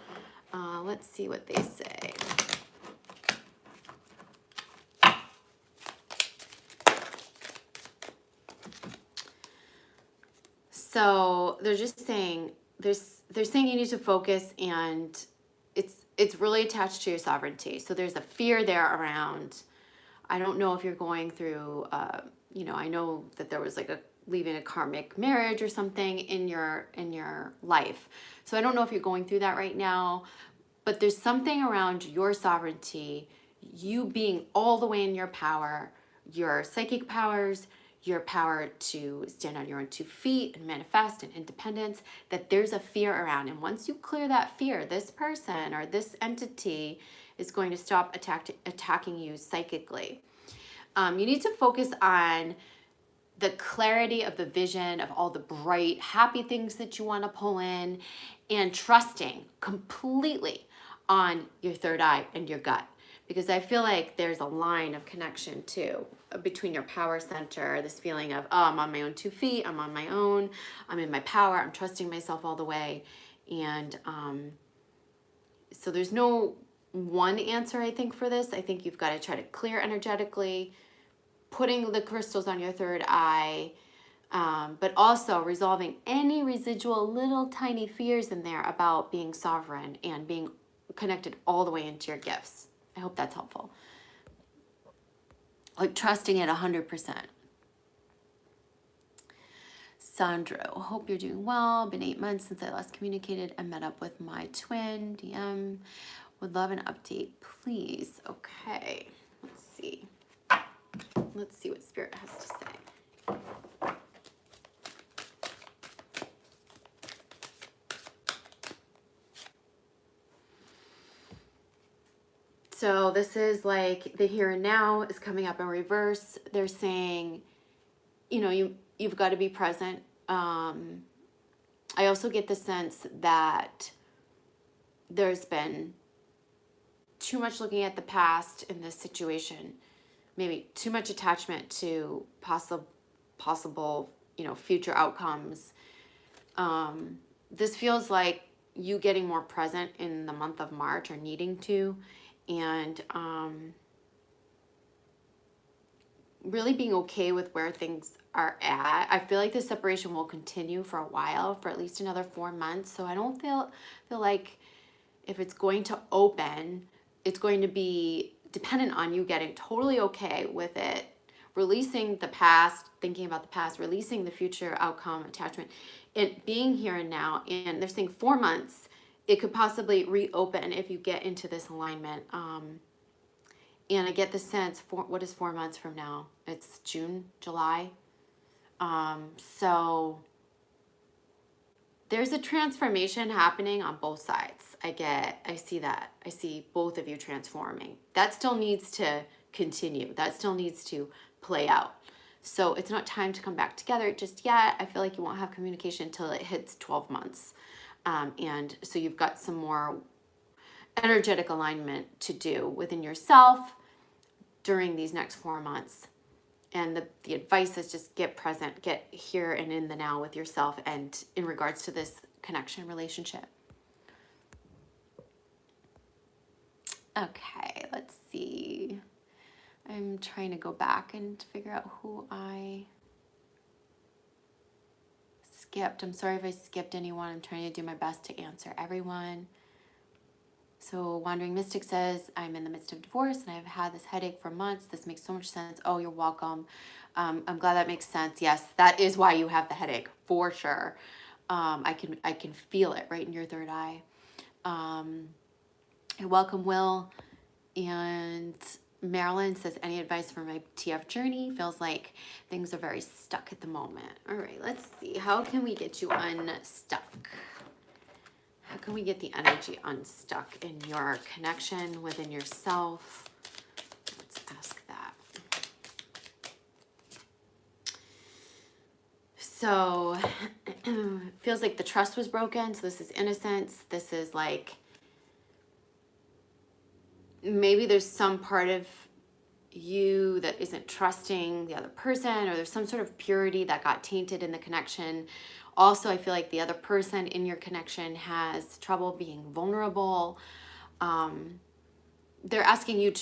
let's see what they say. So they're just saying, they're saying you need to focus, and it's really attached to your sovereignty. So there's a fear there around, I don't know if you're going through, I know that there was like leaving a karmic marriage or something in your life. So I don't know if you're going through that right now, but there's something around your sovereignty, you being all the way in your power, your psychic powers, your power to stand on your own 2 feet and manifest and independence, that there's a fear around. And once you clear that fear, this person or this entity is going to stop attacking you psychically. You need to focus on the clarity of the vision of all the bright, happy things that you want to pull in, and trusting completely on your third eye and your gut. Because I feel like there's a line of connection too between your power center, this feeling of, oh, I'm on my own 2 feet, I'm on my own, I'm in my power, I'm trusting myself all the way. And so there's no one answer, I think, for this. I think you've got to try to clear energetically, putting the crystals on your third eye, but also resolving any residual little tiny fears in there about being sovereign and being connected all the way into your gifts. I hope that's helpful. Like trusting it 100%. Sandro, hope you're doing well. Been 8 months since I last communicated and met up with my twin. DM, would love an update, please. Okay, let's see. Let's see what Spirit has to say. So this is like the here and now is coming up in reverse. They're saying, you've got to be present. I also get the sense that there's been too much looking at the past in this situation, maybe too much attachment to possible, future outcomes. This feels like you getting more present in the month of March or needing to, and really being okay with where things are at. I feel like the separation will continue for a while, for at least another 4 months. So I don't feel like if it's going to open, it's going to be dependent on you getting totally okay with it, releasing the past, thinking about the past, releasing the future outcome, attachment, it being here and now. And they're saying 4 months, it could possibly reopen if you get into this alignment. And I get the sense, what is 4 months from now? It's June, July. So there's a transformation happening on both sides. I see that. I see both of you transforming. That still needs to continue. That still needs to play out. So it's not time to come back together just yet. I feel like you won't have communication until it hits 12 months. And so you've got some more energetic alignment to do within yourself during these next 4 months. And the advice is just get present, get here and in the now with yourself and in regards to this connection relationship. Okay, let's see. I'm trying to go back and figure out who I skipped. I'm sorry if I skipped anyone. I'm trying to do my best to answer everyone. So Wandering Mystic says, I'm in the midst of divorce and I've had this headache for months. This makes so much sense. Oh, you're welcome. I'm glad that makes sense. Yes, that is why you have the headache, for sure. I can feel it right in your third eye. You're welcome, Will. And Marilyn says, any advice for my TF journey? Feels like things are very stuck at the moment. All right, let's see. How can we get you unstuck? How can we get the energy unstuck in your connection within yourself? Let's ask that. So it feels like the trust was broken. So this is innocence. This is like, maybe there's some part of you that isn't trusting the other person, or there's some sort of purity that got tainted in the connection. Also, I feel like the other person in your connection has trouble being vulnerable. They're asking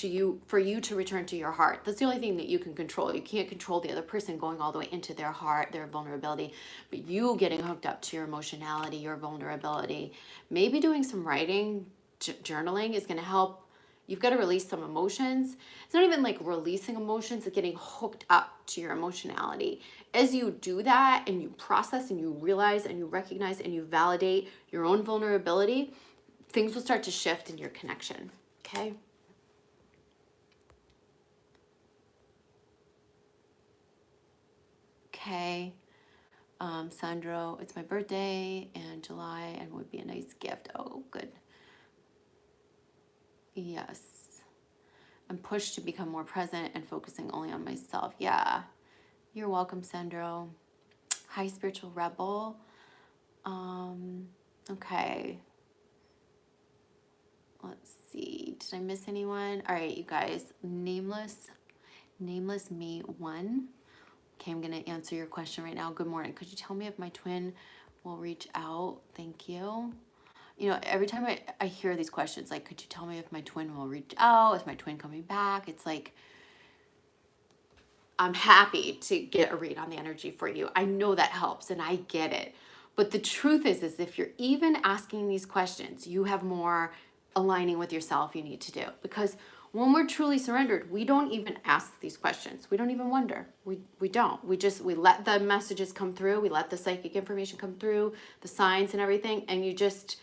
for you to return to your heart. That's the only thing that you can control. You can't control the other person going all the way into their heart, their vulnerability, but you getting hooked up to your emotionality, your vulnerability. Maybe doing some writing, journaling is going to help. You've got to release some emotions. It's not even like releasing emotions, it's getting hooked up to your emotionality. As you do that and you process and you realize and you recognize and you validate your own vulnerability, things will start to shift in your connection, okay? Okay. Sandro, it's my birthday in July and would be a nice gift. Oh, good. Yes. I'm pushed to become more present and focusing only on myself. Yeah. You're welcome, Sandro. Hi, Spiritual Rebel. Okay. Let's see. Did I miss anyone? All right, you guys. Nameless me one. Okay, I'm going to answer your question right now. Good morning. Could you tell me if my twin will reach out? Thank you. You know, every time I hear these questions, like, could you tell me if my twin will reach out? Is my twin coming back? It's like, I'm happy to get a read on the energy for you. I know that helps and I get it. But the truth is if you're even asking these questions, you have more aligning with yourself you need to do. Because when we're truly surrendered, we don't even ask these questions. We don't even wonder. We don't. We let the messages come through. We let the psychic information come through, the signs and everything. And you're just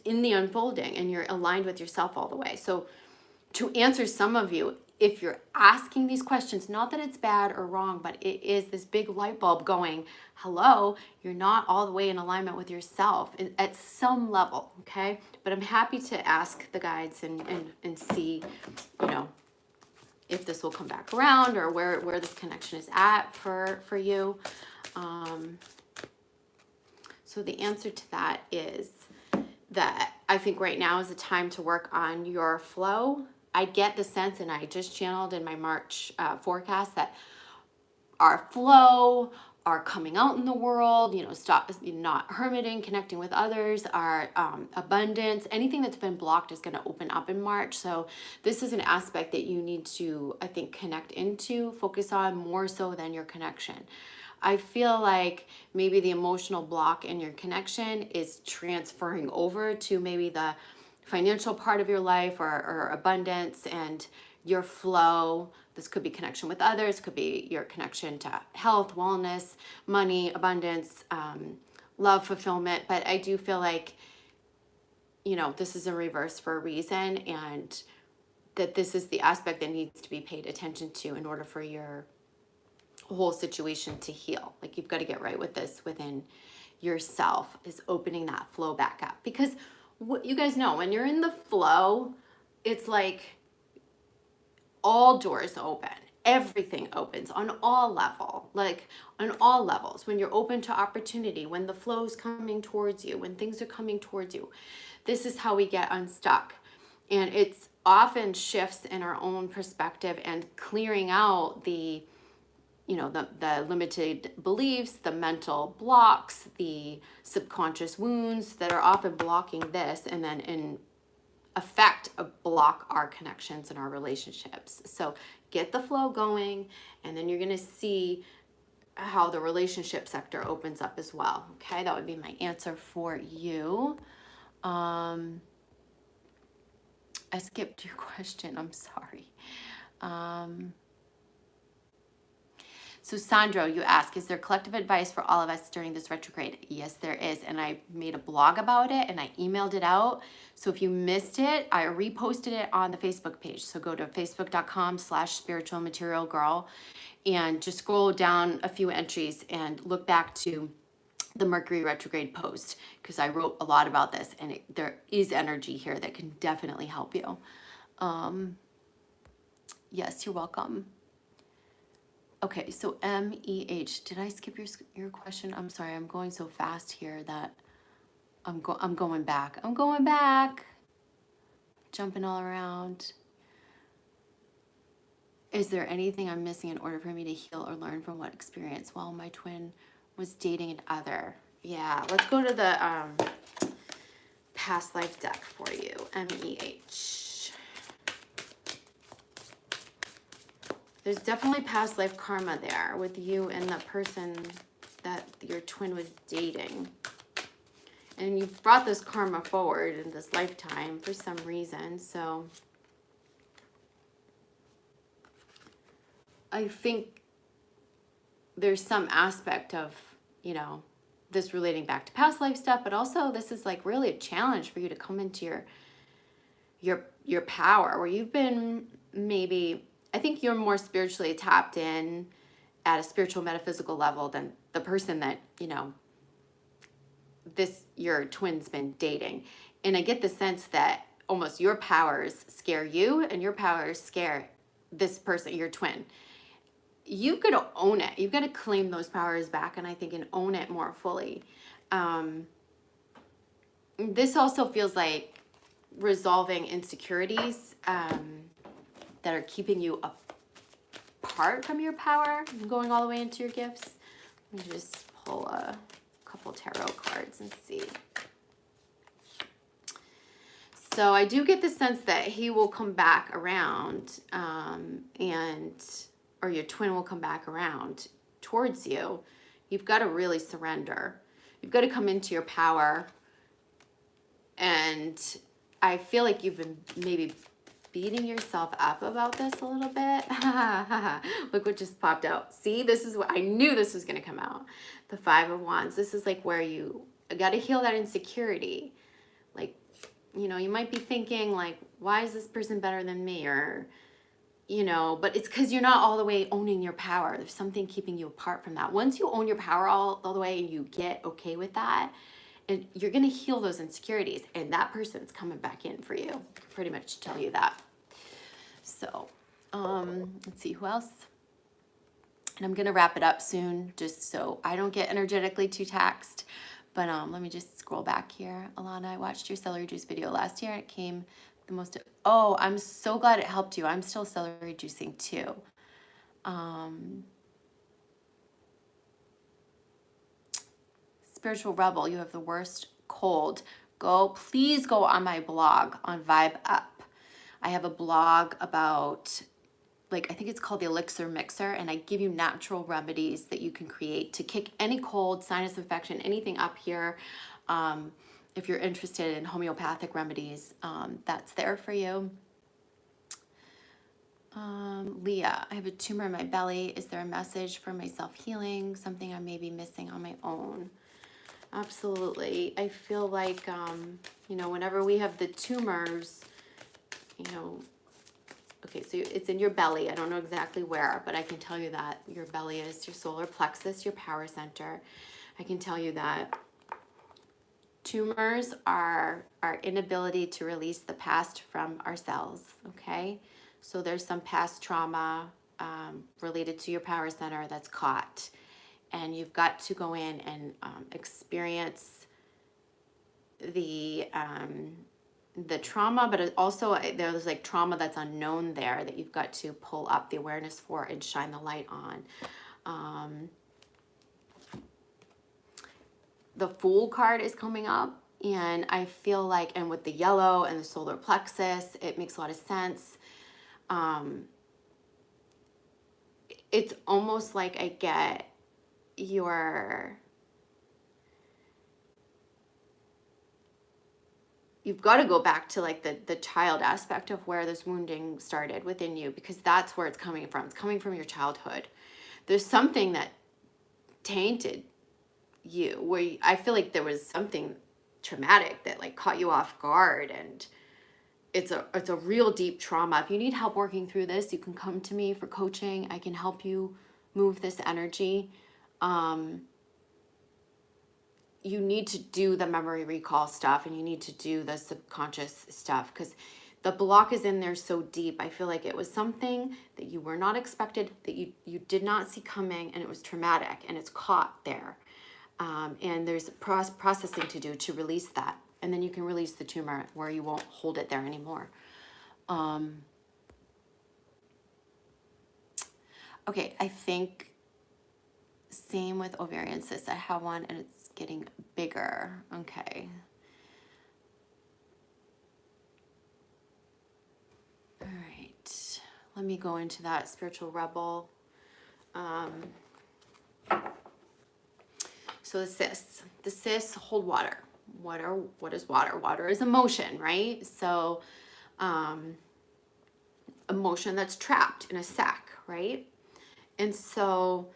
in the unfolding and you're aligned with yourself all the way. So to answer some of you, if you're asking these questions, not that it's bad or wrong, but it is this big light bulb going, hello, you're not all the way in alignment with yourself at some level, okay? But I'm happy to ask the guides and see, you know, if this will come back around or where this connection is at for you. So the answer to that is that I think right now is the time to work on your flow. I get the sense, and I just channeled in my March forecast, that our flow, our coming out in the world, you know, stop not hermiting, connecting with others, our abundance, anything that's been blocked is going to open up in March. So this is an aspect that you need to, I think, connect into, focus on more so than your connection. I feel like maybe the emotional block in your connection is transferring over to maybe the financial part of your life or abundance and your flow. This could be connection with others, could be your connection to health, wellness, money, abundance, love, fulfillment. But I do feel like, you know, this is in reverse for a reason, and that this is the aspect that needs to be paid attention to in order for your whole situation to heal. Like, you've got to get right with this within yourself, is opening that flow back up. Because what you guys know, when you're in the flow, it's like all doors open, everything opens on all levels. When you're open to opportunity, when the flow's coming towards you, when things are coming towards you, this is how we get unstuck. And it's often shifts in our own perspective and clearing out the limited beliefs, the mental blocks, the subconscious wounds that are often blocking this, and then in affect or block our connections and our relationships. So get the flow going, and then you're going to see how the relationship sector opens up as well. Okay, that would be my answer for you. I skipped your question. I'm sorry. So Sandro, you ask, is there collective advice for all of us during this retrograde? Yes, there is. And I made a blog about it and I emailed it out. So if you missed it, I reposted it on the Facebook page. So go to facebook.com/spiritualmaterialgirl and just scroll down a few entries and look back to the Mercury retrograde post, because I wrote a lot about this, and there is energy here that can definitely help you. Yes, you're welcome. Okay, so MEH, did I skip your question? I'm sorry, I'm going so fast here that I'm going back. I'm going back. Jumping all around. Is there anything I'm missing in order for me to heal or learn from what experience while my twin was dating an other? Yeah, let's go to the past life deck for you, MEH. There's definitely past life karma there with you and the person that your twin was dating. And you brought this karma forward in this lifetime for some reason. So I think there's some aspect of, you know, this relating back to past life stuff, but also this is like really a challenge for you to come into your power, where you've been maybe, I think you're more spiritually tapped in at a spiritual metaphysical level than the person that, you know, your twin's been dating. And I get the sense that almost your powers scare you and your powers scare this person, your twin. You've got to own it. You've got to claim those powers back, and I think, and own it more fully. This also feels like resolving insecurities that are keeping you apart from your power, going all the way into your gifts. Let me just pull a couple tarot cards and see. So I do get the sense that he will come back around, or your twin will come back around towards you. You've got to really surrender. You've got to come into your power. And I feel like you've been maybe beating yourself up about this a little bit. Look what just popped out. See, this is what I knew this was going to come out. The Five of Wands. This is like where you got to heal that insecurity. Like, you know, you might be thinking like, why is this person better than me? Or, you know, but it's because you're not all the way owning your power. There's something keeping you apart from that. Once you own your power all the way and you get okay with that, and you're going to heal those insecurities, and that person's coming back in for you. I can pretty much tell you that. So, let's see who else. And I'm going to wrap it up soon, just so I don't get energetically too taxed. But let me just scroll back here. Alana, I watched your celery juice video last year. It came the most. Oh, I'm so glad it helped you. I'm still celery juicing too. Spiritual Rebel, you have the worst cold. Please go on my blog on Vibe Up. I have a blog about, like, I think it's called the Elixir Mixer, and I give you natural remedies that you can create to kick any cold, sinus infection, anything up here. If you're interested in homeopathic remedies, that's there for you. Leah, I have a tumor in my belly. Is there a message for my self-healing? Something I may be missing on my own? Absolutely. I feel like, you know, whenever we have the tumors, you know, okay, so it's in your belly. I don't know exactly where, but I can tell you that your belly is your solar plexus, your power center. I can tell you that tumors are our inability to release the past from ourselves, okay? So there's some past trauma related to your power center that's caught. And you've got to go in and experience the trauma, but also there's like trauma that's unknown there that you've got to pull up the awareness for and shine the light on. The Fool card is coming up, And I feel like, and with the yellow and the solar plexus, it makes a lot of sense. It's almost like I get you've got to go back to like the child aspect of where this wounding started within you, because that's where it's coming from. It's coming from your childhood. There's something that tainted you where I feel like there was something traumatic that like caught you off guard, and it's a real deep trauma. If you need help working through this, you can come to me for coaching. I can help you move this energy. You need to do the memory recall stuff, and you need to do the subconscious stuff, because the block is in there so deep. I feel like it was something that you were not expected, that you did not see coming, and it was traumatic, and it's caught there. And there's processing to do to release that. And then you can release the tumor where you won't hold it there anymore. Okay, I think same with ovarian cysts. I have one and it's getting bigger. Okay. All right. Let me go into that spiritual rebel. So the cysts. The cysts hold water. What is water? Water is emotion, right? So emotion that's trapped in a sack, right? And so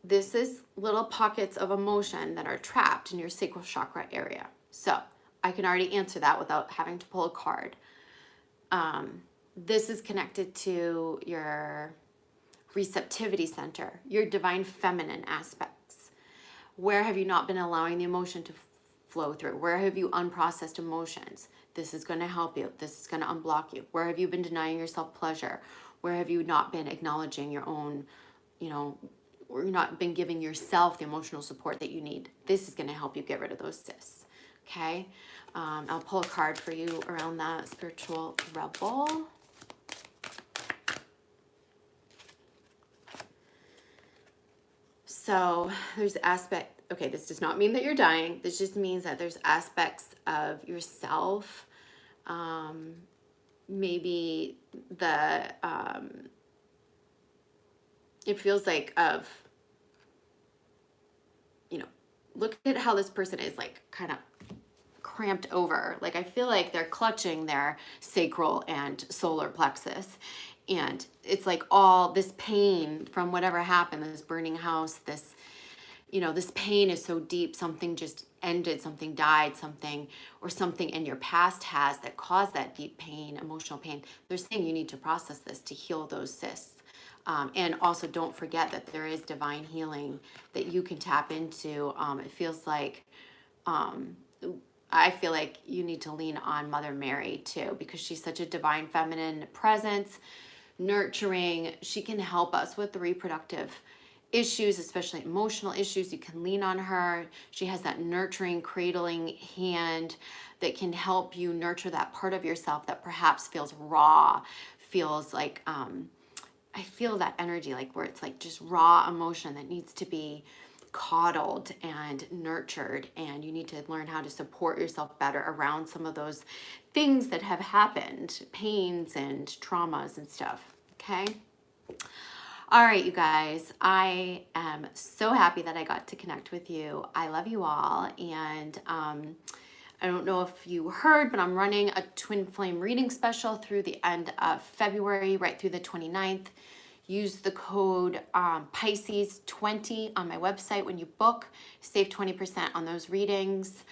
this is little pockets of emotion that are trapped in your sacral chakra area. So I can already answer that without having to pull a card. This is connected to your receptivity center, your divine feminine aspects. Where have you not been allowing the emotion to flow through? Where have you unprocessed emotions? This is going to help you. This is going to unblock you. Where have you been denying yourself pleasure? Where have you not been acknowledging your own, or not been giving yourself the emotional support that you need? This is going to help you get rid of those cysts. Okay. I'll pull a card for you around that spiritual rebel. So there's okay, this does not mean that you're dying. This just means that there's aspects of yourself, maybe it feels like look at how this person is like kind of cramped over. Like I feel like they're clutching their sacral and solar plexus. And it's like all this pain from whatever happened, this burning house, this pain is so deep. Something just ended, something died, something in your past has that caused that deep pain, emotional pain. They're saying you need to process this to heal those cysts. And also don't forget that there is divine healing that you can tap into. It feels like, I feel like you need to lean on Mother Mary too, because she's such a divine feminine presence, nurturing. She can help us with the reproductive issues, especially emotional issues. You can lean on her. She has that nurturing, cradling hand that can help you nurture that part of yourself that perhaps feels raw, feels like, I feel that energy, like where it's like just raw emotion that needs to be coddled and nurtured, and you need to learn how to support yourself better around some of those things that have happened, pains and traumas and stuff. Okay. All right, you guys, I am so happy that I got to connect with you. I love you all. And I don't know if you heard, but I'm running a twin flame reading special through the end of February, right through the 29th. Use the code Pisces20 on my website when you book. Save 20% on those readings.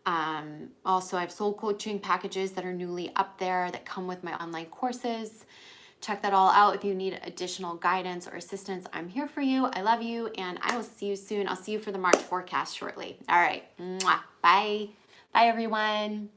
Also, I have soul coaching packages that are newly up there that come with my online courses. Check that all out. If you need additional guidance or assistance, I'm here for you. I love you, and I will see you soon. I'll see you for the March forecast shortly. All right. Mwah. Bye. Bye, everyone.